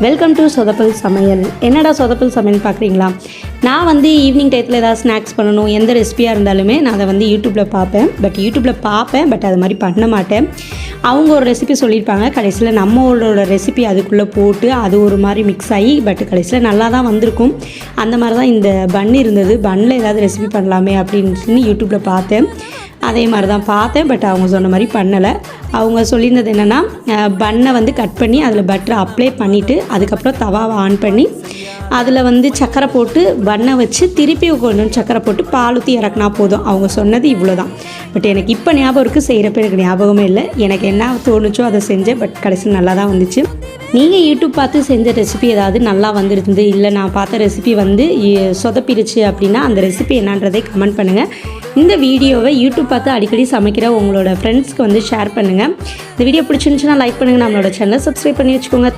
Welcome to சொதப்பல் சமையல். என்னடா சொதப்பல் சமையல் பார்க்குறீங்களா? நான் வந்து ஈவினிங் டயத்தில் ஏதாவது ஸ்நாக்ஸ் பண்ணணும், எந்த ரெசிபியாக இருந்தாலுமே நான் அதை வந்து யூடியூப்பில் பார்ப்பேன். பட் அது மாதிரி பண்ண மாட்டேன். அவங்க ஒரு ரெசிபி சொல்லியிருப்பாங்க, கடைசியில் நம்மளோட ரெசிபி அதுக்குள்ளே போட்டு அது ஒரு மாதிரி மிக்ஸ் ஆகி பட் கடைசியில் நல்லா தான் வந்திருக்கும். அந்த மாதிரி தான் இந்த பன் இருந்தது. பன்னில் ஏதாவது ரெசிபி பண்ணலாமே அப்படின்னு சொல்லி யூடியூப்பில் பார்த்தேன். அதே மாதிரி தான் பார்த்தேன். பட் அவங்க சொன்ன மாதிரி பண்ணலை. அவங்க சொல்லியிருந்தது என்னென்னா, பன்னை வந்து கட் பண்ணி அதில் பட்டரை அப்ளை பண்ணிவிட்டு அதுக்கப்புறம் தவாவை ஆன் பண்ணி அதில் வந்து சக்கரை போட்டு பன்னை வச்சு திருப்பி கொஞ்சம் சக்கரை போட்டு பால் ஊற்றி இறக்குனா போதும். அவங்க சொன்னது இவ்வளோ தான். பட் எனக்கு இப்போ ஞாபகம் இருக்குது, செய்கிறப்ப எனக்கு ஞாபகமே இல்லை. எனக்கு என்ன தோணுச்சோ அதை செஞ்சேன். பட் கடைசியில் நல்லா தான் வந்துச்சு. நீங்கள் யூடியூப் பார்த்து செஞ்ச ரெசிபி ஏதாவது நல்லா வந்துருந்து, இல்லை நான் பார்த்த ரெசிபி வந்து சொதப்பிடுச்சு அப்படின்னா அந்த ரெசிபி என்னன்றதை கமெண்ட் பண்ணுங்கள். இந்த வீடியோவை யூடியூப் பார்த்து அடிக்கடி சமைக்கிற உங்களோட ஃப்ரெண்ட்ஸ்க்கு வந்து ஷேர் பண்ணுங்கள். இந்த வீடியோ பிடிச்சிருந்துச்சுன்னா லைக் பண்ணுங்கள். நம்மளோட சேனலை சப்ஸ்கிரைப் பண்ணி வச்சுக்கோங்க.